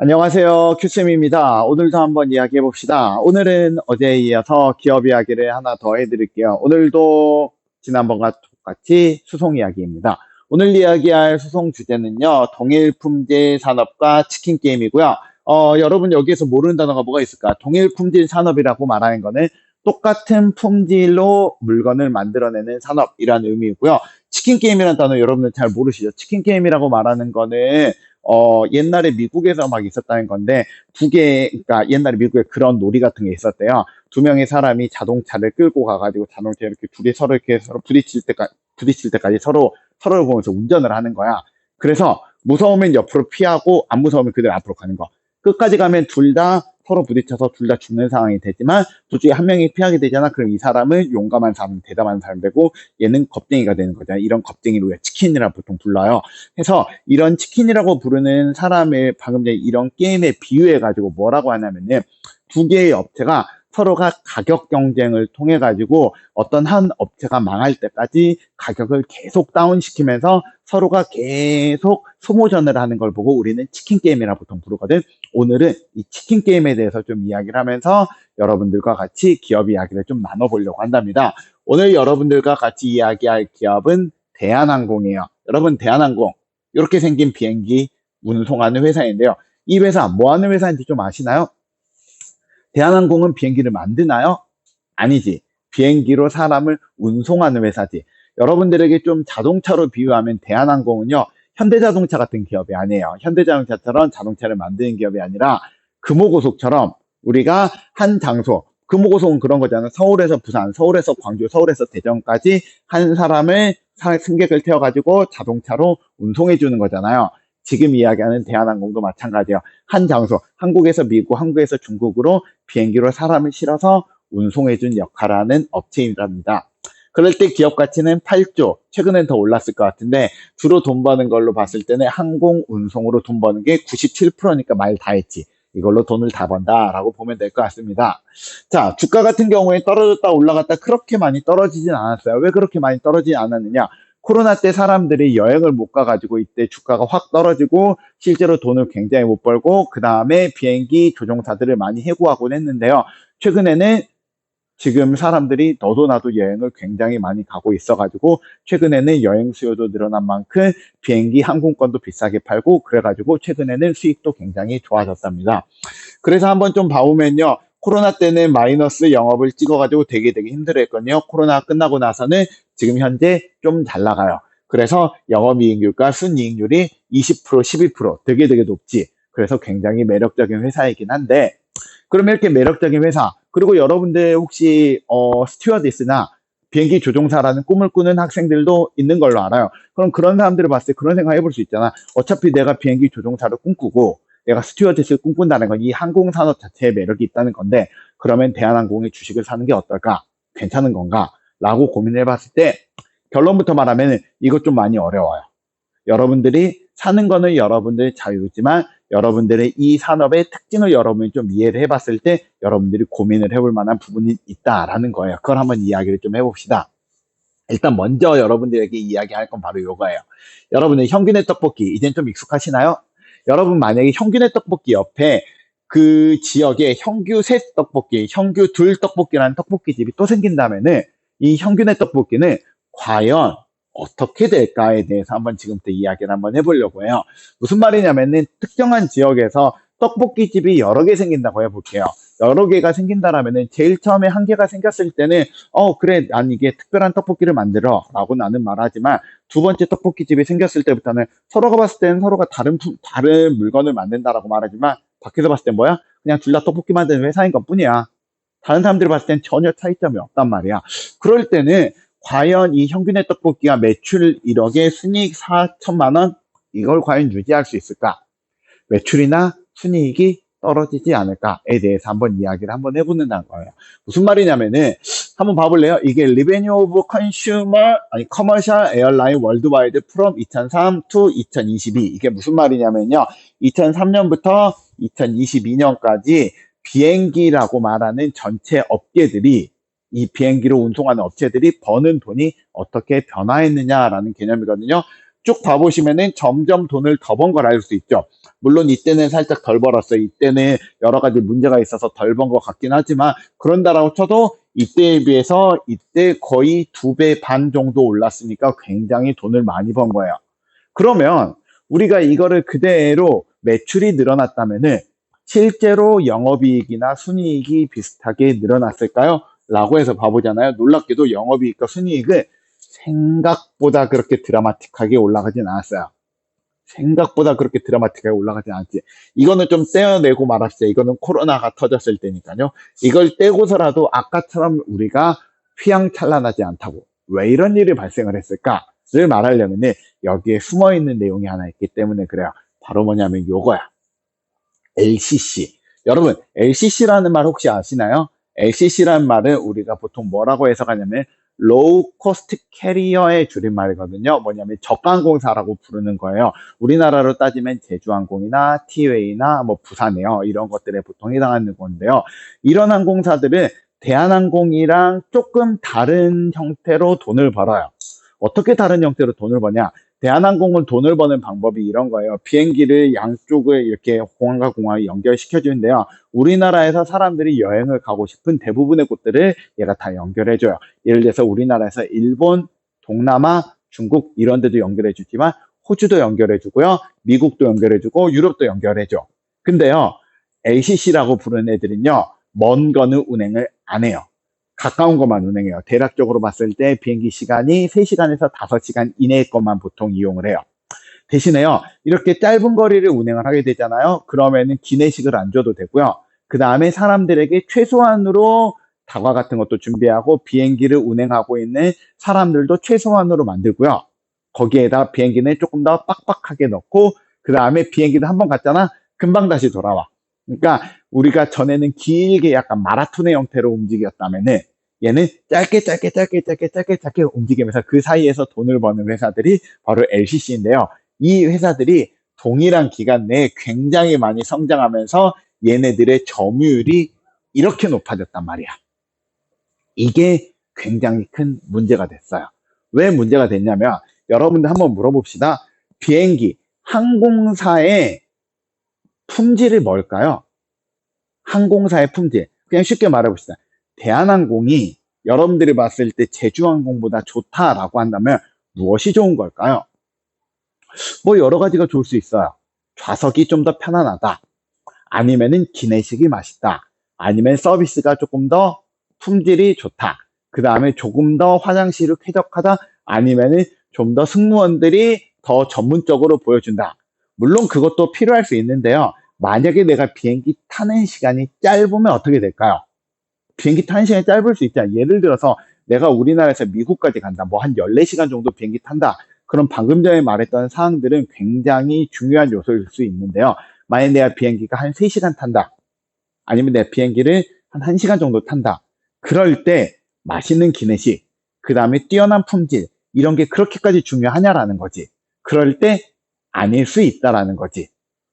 안녕하세요. 큐쌤입니다. 오늘도 한번 이야기해 봅시다. 오늘은 어제에 이어서 기업 이야기를 하나 더 해드릴게요. 오늘도 지난번과 똑같이 수송 이야기입니다. 오늘 이야기할 수송 주제는요, 동일 품질 산업과 치킨 게임이고요. 여러분 여기에서 모르는 단어가 뭐가 있을까? 동일 품질 산업이라고 말하는 거는 똑같은 품질로 물건을 만들어내는 산업이라는 의미이고요. 치킨 게임이라는 단어 여러분들 잘 모르시죠? 치킨 게임이라고 말하는 거는 옛날에 미국에서 막 있었다는 건데, 그러니까 옛날에 미국에 그런 놀이 같은 게 있었대요. 두 명의 사람이 자동차를 끌고 가가지고 자동차 이렇게 둘이 서로 이렇게 서로 부딪힐 때까지 서로를 보면서 운전을 하는 거야. 그래서 무서우면 옆으로 피하고 안 무서우면 그대로 앞으로 가는 거. 끝까지 가면 둘 다 서로 부딪혀서 둘 다 죽는 상황이 되지만 둘 중에 한 명이 피하게 되잖아. 그럼 이 사람은 용감한 사람, 대담한 사람 되고 얘는 겁쟁이가 되는 거잖아. 이런 겁쟁이를 우리가 치킨이라 보통 불러요. 해서 이런 치킨이라고 부르는 사람을 방금 전에 이런 게임에 비유해가지고 뭐라고 하냐면요. 두 개의 업체가 서로가 가격 경쟁을 통해 가지고 어떤 한 업체가 망할 때까지 가격을 계속 다운시키면서 서로가 계속 소모전을 하는 걸 보고 우리는 치킨 게임이라 보통 부르거든. 오늘은 이 치킨 게임에 대해서 좀 이야기를 하면서 여러분들과 같이 기업 이야기를 좀 나눠보려고 한답니다. 오늘 여러분들과 같이 이야기할 기업은 대한항공이에요. 여러분, 대한항공 이렇게 생긴 비행기 운송하는 회사인데요. 이 회사 뭐 하는 회사인지 좀 아시나요? 대한항공은 비행기를 만드나요? 아니지. 비행기로 사람을 운송하는 회사지. 여러분들에게 좀 자동차로 비유하면 대한항공은요, 현대자동차 같은 기업이 아니에요. 현대자동차처럼 자동차를 만드는 기업이 아니라 금호고속처럼 우리가 한 장소, 금호고속은 그런 거잖아요. 서울에서 부산, 서울에서 광주, 서울에서 대전까지 한 사람을 승객을 태워가지고 자동차로 운송해 주는 거잖아요. 지금 이야기하는 대한항공도 마찬가지예요. 한 장소, 한국에서 미국, 한국에서 중국으로 비행기로 사람을 실어서 운송해준 역할을 하는 업체이랍니다. 그럴 때 기업 가치는 8조, 최근엔 더 올랐을 것 같은데 주로 돈 버는 걸로 봤을 때는 항공 운송으로 돈 버는 게 97%니까 말 다 했지. 이걸로 돈을 다 번다라고 보면 될 것 같습니다. 자, 주가 같은 경우에 떨어졌다 올라갔다 그렇게 많이 떨어지진 않았어요. 왜 그렇게 많이 떨어지지 않았느냐? 코로나 때 사람들이 여행을 못 가가지고 이때 주가가 확 떨어지고 실제로 돈을 굉장히 못 벌고 그 다음에 비행기 조종사들을 많이 해고하곤 했는데요. 최근에는 지금 사람들이 너도 나도 여행을 굉장히 많이 가고 있어가지고 최근에는 여행 수요도 늘어난 만큼 비행기 항공권도 비싸게 팔고 그래가지고 최근에는 수익도 굉장히 좋아졌답니다. 그래서 한번 좀 봐보면요. 코로나 때는 마이너스 영업을 찍어가지고 되게 힘들어했거든요. 코로나 끝나고 나서는 지금 현재 좀 잘 나가요. 그래서 영업이익률과 순이익률이 20%, 12% 되게 높지. 그래서 굉장히 매력적인 회사이긴 한데 그러면 이렇게 매력적인 회사 그리고 여러분들 혹시 스튜어디스나 비행기 조종사라는 꿈을 꾸는 학생들도 있는 걸로 알아요. 그럼 그런 사람들을 봤을 때 그런 생각 해볼 수 있잖아. 어차피 내가 비행기 조종사를 꿈꾸고 내가 스튜어디스를 꿈꾼다는 건 이 항공산업 자체에 매력이 있다는 건데 그러면 대한항공의 주식을 사는 게 어떨까? 괜찮은 건가? 라고 고민을 해봤을 때 결론부터 말하면 이것 좀 많이 어려워요. 여러분들이 사는 거는 여러분들의 자유지만 여러분들의 이 산업의 특징을 여러분이 좀 이해를 해봤을 때 여러분들이 고민을 해볼 만한 부분이 있다라는 거예요. 그걸 한번 이야기를 좀 해봅시다. 일단 먼저 여러분들에게 이야기할 건 바로 이거예요. 여러분의 형균의 떡볶이 이젠 좀 익숙하시나요? 여러분 만약에 형균의 떡볶이 옆에 그 지역에 형규셋 떡볶이, 형규둘 떡볶이라는 떡볶이집이 또 생긴다면은 이 형균의 떡볶이는 과연 어떻게 될까에 대해서 한번 지금부터 이야기를 한번 해보려고 해요. 무슨 말이냐면은 특정한 지역에서 떡볶이집이 여러 개 생긴다고 해볼게요. 여러 개가 생긴다라면은 제일 처음에 한 개가 생겼을 때는 그래 난 이게 특별한 떡볶이를 만들어 라고 나는 말하지만 두 번째 떡볶이집이 생겼을 때부터는 서로가 봤을 때는 서로가 다른 물건을 만든다라고 말하지만 밖에서 봤을 땐 뭐야? 그냥 둘 다 떡볶이 만드는 회사인 것 뿐이야. 다른 사람들이 봤을 땐 전혀 차이점이 없단 말이야. 그럴 때는 과연 이 형균의 떡볶이가 매출 1억에 순이익 4천만 원? 이걸 과연 유지할 수 있을까? 매출이나 순이익이 떨어지지 않을까에 대해서 한번 이야기를 한번 해보는 거예요. 무슨 말이냐면은 한번 봐볼래요? 이게 Revenue of Consumer 아니 Commercial Airline Worldwide from 2003 to 2022 이게 무슨 말이냐면요. 2003년부터 2022년까지 비행기라고 말하는 전체 업계들이 이 비행기로 운송하는 업체들이 버는 돈이 어떻게 변화했느냐라는 개념이거든요. 쭉 봐보시면은 점점 돈을 더 번 걸 알 수 있죠. 물론 이때는 살짝 덜 벌었어요. 이때는 여러 가지 문제가 있어서 덜 번 것 같긴 하지만 그런다라고 쳐도 이때에 비해서 이때 거의 2배 반 정도 올랐으니까 굉장히 돈을 많이 번 거예요. 그러면 우리가 이거를 그대로 매출이 늘어났다면은 실제로 영업이익이나 순이익이 비슷하게 늘어났을까요? 라고 해서 봐보잖아요. 놀랍게도 영업이익과 순이익은 생각보다 그렇게 드라마틱하게 올라가진 않았어요. 생각보다 그렇게 드라마틱하게 올라가진 않지. 이거는 좀 떼어내고 말합시다. 이거는 코로나가 터졌을 때니까요. 이걸 떼고서라도 아까처럼 우리가 휘황찬란하지 않다고. 왜 이런 일이 발생을 했을까를 말하려면 여기에 숨어있는 내용이 하나 있기 때문에 그래요. 바로 뭐냐면 요거야. LCC. 여러분, LCC라는 말 혹시 아시나요? LCC라는 말은 우리가 보통 뭐라고 해석하냐면 로우 코스트 캐리어의 줄임말이거든요. 뭐냐면 저가항공사라고 부르는 거예요. 우리나라로 따지면 제주항공이나 티웨이나 뭐 부산에어 이런 것들에 보통 해당하는 건데요. 이런 항공사들은 대한항공이랑 조금 다른 형태로 돈을 벌어요. 어떻게 다른 형태로 돈을 버냐? 대한항공은 돈을 버는 방법이 이런 거예요. 비행기를 양쪽을 이렇게 공항과 공항을 연결시켜 주는데요. 우리나라에서 사람들이 여행을 가고 싶은 대부분의 곳들을 얘가 다 연결해 줘요. 예를 들어서 우리나라에서 일본, 동남아, 중국 이런 데도 연결해 주지만 호주도 연결해 주고요. 미국도 연결해 주고 유럽도 연결해 줘. 근데요. LCC라고 부르는 애들은요. 먼 거는 운행을 안 해요. 가까운 것만 운행해요. 대략적으로 봤을 때 비행기 시간이 3시간에서 5시간 이내의 것만 보통 이용을 해요. 대신에요, 이렇게 짧은 거리를 운행을 하게 되잖아요. 그러면은 기내식을 안 줘도 되고요. 그 다음에 사람들에게 최소한으로 다과 같은 것도 준비하고 비행기를 운행하고 있는 사람들도 최소한으로 만들고요. 거기에다 비행기는 조금 더 빡빡하게 넣고 그 다음에 비행기도 한번 갔잖아. 금방 다시 돌아와. 그러니까 우리가 전에는 길게 약간 마라톤의 형태로 움직였다면은 얘는 짧게 움직이면서 그 사이에서 돈을 버는 회사들이 바로 LCC인데요. 이 회사들이 동일한 기간 내에 굉장히 많이 성장하면서 얘네들의 점유율이 이렇게 높아졌단 말이야. 이게 굉장히 큰 문제가 됐어요. 왜 문제가 됐냐면 여러분들 한번 물어봅시다. 비행기, 항공사의 품질이 뭘까요? 항공사의 품질. 그냥 쉽게 말해봅시다. 대한항공이 여러분들이 봤을 때 제주항공보다 좋다라고 한다면 무엇이 좋은 걸까요? 뭐 여러 가지가 좋을 수 있어요. 좌석이 좀 더 편안하다. 아니면은 기내식이 맛있다. 아니면 서비스가 조금 더 품질이 좋다. 그 다음에 조금 더 화장실이 쾌적하다. 아니면은 좀 더 승무원들이 더 전문적으로 보여준다. 물론 그것도 필요할 수 있는데요. 만약에 내가 비행기 타는 시간이 짧으면 어떻게 될까요? 비행기 타는 시간이 짧을 수 있잖아. 예를 들어서 내가 우리나라에서 미국까지 간다. 뭐 한 14시간 정도 비행기 탄다. 그럼 방금 전에 말했던 사항들은 굉장히 중요한 요소일 수 있는데요. 만약 내가 비행기가 한 3시간 탄다. 아니면 내 비행기를 한 1시간 정도 탄다. 그럴 때 맛있는 기내식, 그 다음에 뛰어난 품질, 이런 게 그렇게까지 중요하냐라는 거지. 그럴 때 아닐 수 있다라는 거지.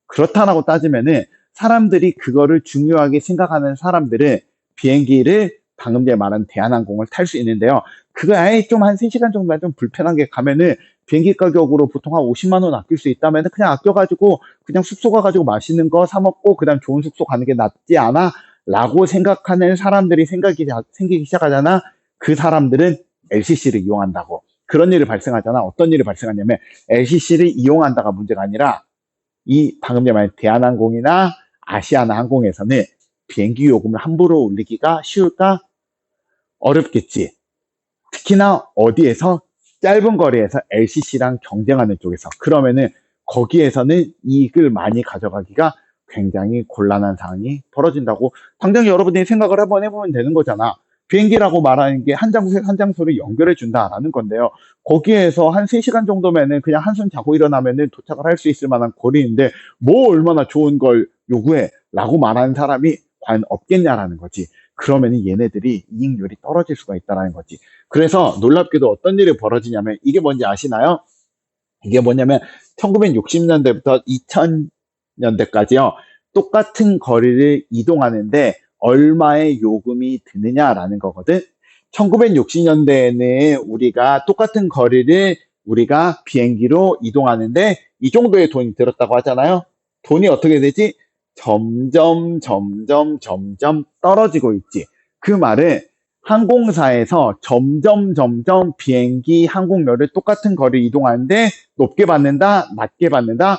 그렇다라고 따지면은 사람들이 그거를 중요하게 생각하는 사람들은 비행기를 방금 전에 말한 대한항공을 탈 수 있는데요. 그거 아예 좀 한 3시간 정도만 좀 불편하게 가면은 비행기 가격으로 보통 한 50만 원 아낄 수 있다면 그냥 아껴가지고 그냥 숙소 가가지고 맛있는 거 사 먹고 그다음 좋은 숙소 가는 게 낫지 않아? 라고 생각하는 사람들이 생기기 시작하잖아. 그 사람들은 LCC를 이용한다고. 그런 일이 발생하잖아. 어떤 일이 발생하냐면 LCC를 이용한다가 문제가 아니라 이 방금 전에 말한 대한항공이나 아시아나 항공에서는 비행기 요금을 함부로 올리기가 쉬울까? 어렵겠지. 특히나 어디에서 짧은 거리에서 LCC랑 경쟁하는 쪽에서 그러면은 거기에서는 이익을 많이 가져가기가 굉장히 곤란한 상황이 벌어진다고 당장 여러분들이 생각을 한번 해보면 되는 거잖아. 비행기라고 말하는 게 한 장소에서 한 장소를 연결해 준다라는 건데요. 거기에서 한 3시간 정도면은 그냥 한숨 자고 일어나면은 도착을 할 수 있을 만한 거리인데 뭐 얼마나 좋은 걸 요구해 라고 말하는 사람이 과연 없겠냐라는 거지. 그러면은 얘네들이 이익률이 떨어질 수가 있다는 거지. 그래서 놀랍게도 어떤 일이 벌어지냐면 이게 뭔지 아시나요? 이게 뭐냐면 1960년대부터 2000년대까지요. 똑같은 거리를 이동하는데 얼마의 요금이 드느냐라는 거거든. 1960년대에는 우리가 똑같은 거리를 우리가 비행기로 이동하는데 이 정도의 돈이 들었다고 하잖아요. 돈이 어떻게 되지? 점점 떨어지고 있지. 그 말은 항공사에서 점점 비행기 항공료를 똑같은 거리를 이동하는데 높게 받는다, 낮게 받는다,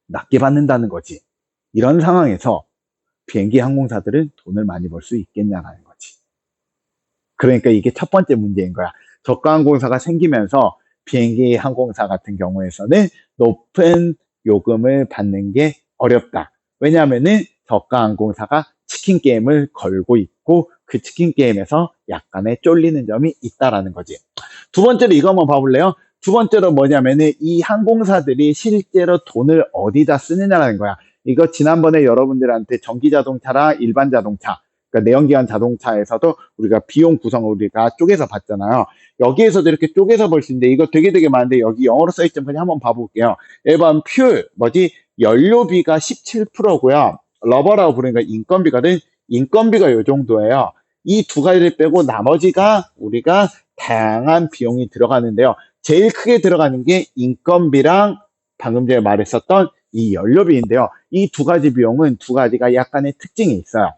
낮게 받는다는 거지. 이런 상황에서 비행기 항공사들은 돈을 많이 벌 수 있겠냐라는 거지. 그러니까 이게 첫 번째 문제인 거야. 저가 항공사가 생기면서 비행기 항공사 같은 경우에서는 높은 요금을 받는 게 어렵다. 왜냐하면은 저가 항공사가 치킨 게임을 걸고 있고 그 치킨 게임에서 약간의 쫄리는 점이 있다라는 거지. 두 번째로 이거 한번 봐볼래요? 두 번째로 뭐냐면은 이 항공사들이 실제로 돈을 어디다 쓰느냐라는 거야. 이거 지난번에 여러분들한테 전기 자동차랑 일반 자동차, 그러니까 내연기관 자동차에서도 우리가 비용 구성을 우리가 쪼개서 봤잖아요. 여기에서도 이렇게 쪼개서 볼 수 있는데 이거 되게 많은데 여기 영어로 써있던 그냥 한번 봐볼게요. 1번 퓨얼, 연료비가 17%고요. 러버라고 부르니까 인건비거든. 인건비가 요 정도예요. 이 두 가지를 빼고 나머지가 우리가 다양한 비용이 들어가는데요. 제일 크게 들어가는 게 인건비랑 방금 전에 말했었던 이 연료비인데요. 이 두 가지 비용은 두 가지가 약간의 특징이 있어요.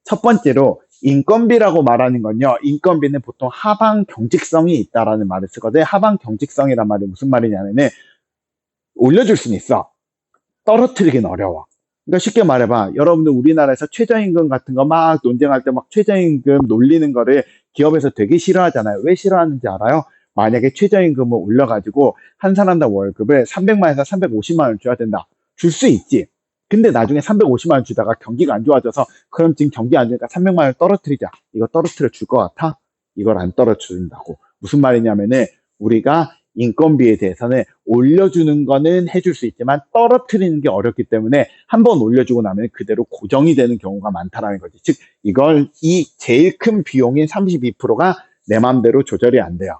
첫 번째로 인건비라고 말하는 건요. 인건비는 보통 하방 경직성이 있다라는 말을 쓰거든요. 하방 경직성이란 말이 무슨 말이냐면은 올려줄 수는 있어. 떨어뜨리긴 어려워. 그러니까 쉽게 말해봐. 여러분들 우리나라에서 최저임금 같은 거 막 논쟁할 때 막 최저임금 놀리는 거를 기업에서 되게 싫어하잖아요. 왜 싫어하는지 알아요? 만약에 최저임금을 올려가지고 한 사람당 월급을 300만에서 350만 원 줘야 된다. 줄 수 있지. 근데 나중에 350만 원 주다가 경기가 안 좋아져서 그럼 지금 경기 안 좋으니까 300만 원 떨어뜨리자. 이거 떨어뜨려 줄 것 같아? 이걸 안 떨어뜨려 준다고. 무슨 말이냐면은 우리가 인건비에 대해서는 올려주는 거는 해줄 수 있지만 떨어뜨리는 게 어렵기 때문에 한번 올려주고 나면 그대로 고정이 되는 경우가 많다라는 거지. 즉 이걸 이 제일 큰 비용인 32%가 내 맘대로 조절이 안 돼요.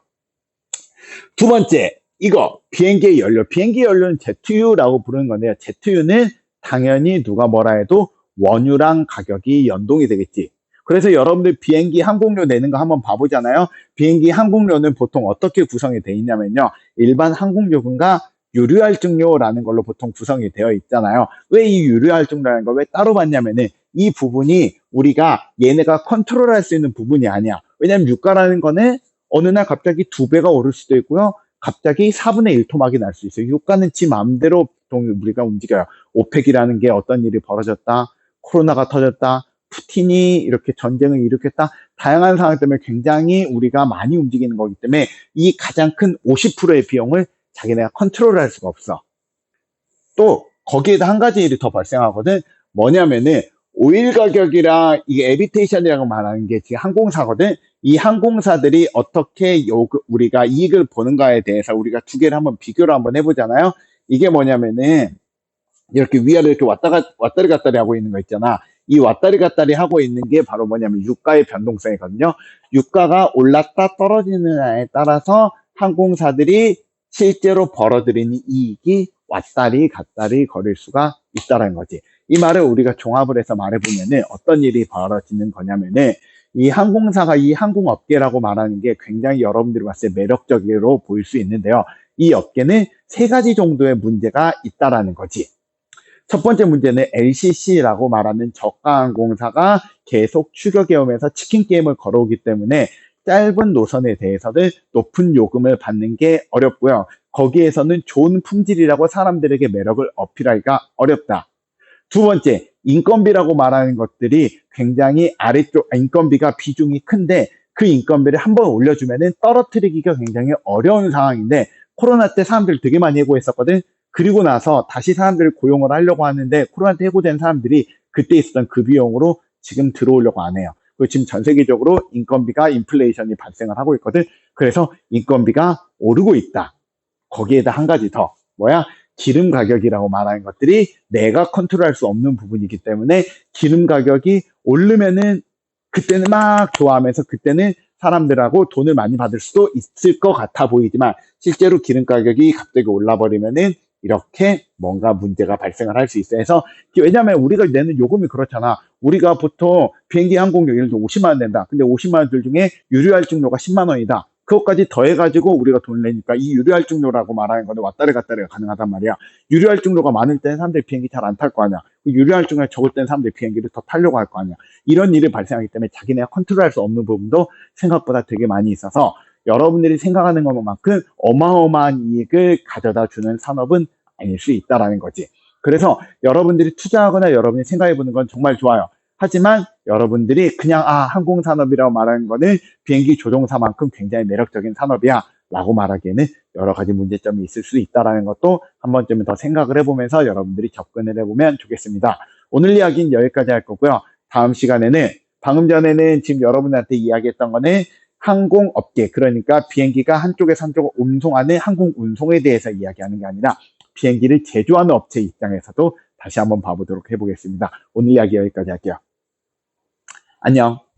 두 번째, 이거 비행기의 연료. 비행기 연료는 제트유라고 부르는 건데요. 제트유는 당연히 누가 뭐라 해도 원유랑 가격이 연동이 되겠지. 그래서 여러분들 비행기 항공료 내는 거 한번 봐보잖아요. 비행기 항공료는 보통 어떻게 구성이 되어 있냐면요. 일반 항공요금과 유류할증료라는 걸로 보통 구성이 되어 있잖아요. 왜 이 유류할증료라는 걸 왜 따로 받냐면은 이 부분이 우리가 얘네가 컨트롤할 수 있는 부분이 아니야. 왜냐면 유가라는 거는 어느 날 갑자기 2배가 오를 수도 있고요. 갑자기 4분의 1 토막이 날 수 있어요. 유가는 지 마음대로 우리가 움직여요. 오펙이라는 게 어떤 일이 벌어졌다. 코로나가 터졌다. 푸틴이 이렇게 전쟁을 일으켰다. 다양한 상황 때문에 굉장히 우리가 많이 움직이는 거기 때문에 이 가장 큰 50%의 비용을 자기네가 컨트롤할 수가 없어. 또 거기에다 한 가지 일이 더 발생하거든. 뭐냐면은 오일 가격이랑 이게 에비테이션이라고 말하는 게 지금 항공사거든. 이 항공사들이 어떻게 우리가 이익을 보는가에 대해서 우리가 두 개를 한번 비교를 한번 해보잖아요. 이게 뭐냐면은 이렇게 위아래 이렇게 왔다리 갔다리 하고 있는 거 있잖아. 이 왔다리 갔다리 하고 있는 게 바로 뭐냐면 유가의 변동성이거든요. 유가가 올랐다 떨어지느냐에 따라서 항공사들이 실제로 벌어들이는 이익이 왔다리 갔다리 거릴 수가 있다는 거지. 이 말을 우리가 종합을 해서 말해보면은 어떤 일이 벌어지는 거냐면은 이 항공사가 이 항공업계라고 말하는 게 굉장히 여러분들이 봤을 때 매력적으로 보일 수 있는데요. 이 업계는 세 가지 정도의 문제가 있다라는 거지. 첫 번째 문제는 LCC라고 말하는 저가 항공사가 계속 추격해 오면서 치킨 게임을 걸어오기 때문에 짧은 노선에 대해서는 높은 요금을 받는 게 어렵고요. 거기에서는 좋은 품질이라고 사람들에게 매력을 어필하기가 어렵다. 두 번째, 인건비라고 말하는 것들이 굉장히 아래쪽, 인건비가 비중이 큰데 그 인건비를 한번 올려주면은 떨어뜨리기가 굉장히 어려운 상황인데 코로나 때 사람들 되게 많이 해고했었거든. 그리고 나서 다시 사람들을 고용을 하려고 하는데 코로나 때 해고된 사람들이 그때 있었던 그 비용으로 지금 들어오려고 안 해요. 그리고 지금 전 세계적으로 인건비가 인플레이션이 발생을 하고 있거든. 그래서 인건비가 오르고 있다. 거기에다 한 가지 더. 뭐야? 기름 가격이라고 말하는 것들이 내가 컨트롤할 수 없는 부분이기 때문에 기름 가격이 오르면은 그때는 막 좋아하면서 그때는 사람들하고 돈을 많이 받을 수도 있을 것 같아 보이지만 실제로 기름 가격이 갑자기 올라버리면은 이렇게 뭔가 문제가 발생을 할 수 있어요. 그래서 왜냐하면 우리가 내는 요금이 그렇잖아. 우리가 보통 비행기 항공료 예를 들어 50만 원 낸다. 근데 50만 원들 중에 유류할증료가 10만 원이다. 그것까지 더해가지고 우리가 돈 내니까 이 유료할증료라고 말하는 거는 왔다리 갔다리가 가능하단 말이야. 유료할증료가 많을 때는 사람들이 비행기 잘 안 탈 거 아니야. 유료할증료가 적을 때는 사람들이 비행기를 더 타려고 할 거 아니야. 이런 일이 발생하기 때문에 자기네가 컨트롤할 수 없는 부분도 생각보다 되게 많이 있어서 여러분들이 생각하는 것만큼 어마어마한 이익을 가져다 주는 산업은 아닐 수 있다라는 거지. 그래서 여러분들이 투자하거나 여러분이 생각해 보는 건 정말 좋아요. 하지만 여러분들이 그냥 항공산업이라고 말하는 거는 비행기 조종사만큼 굉장히 매력적인 산업이야 라고 말하기에는 여러 가지 문제점이 있을 수 있다는 것도 한 번쯤은 더 생각을 해보면서 여러분들이 접근을 해보면 좋겠습니다. 오늘 이야기는 여기까지 할 거고요. 다음 시간에는 방금 전에는 지금 여러분한테 이야기했던 거는 항공업계, 그러니까 비행기가 한쪽에서 한쪽을 운송하는 항공운송에 대해서 이야기하는 게 아니라 비행기를 제조하는 업체 입장에서도 다시 한번 봐보도록 해보겠습니다. 오늘 이야기 여기까지 할게요. 안녕.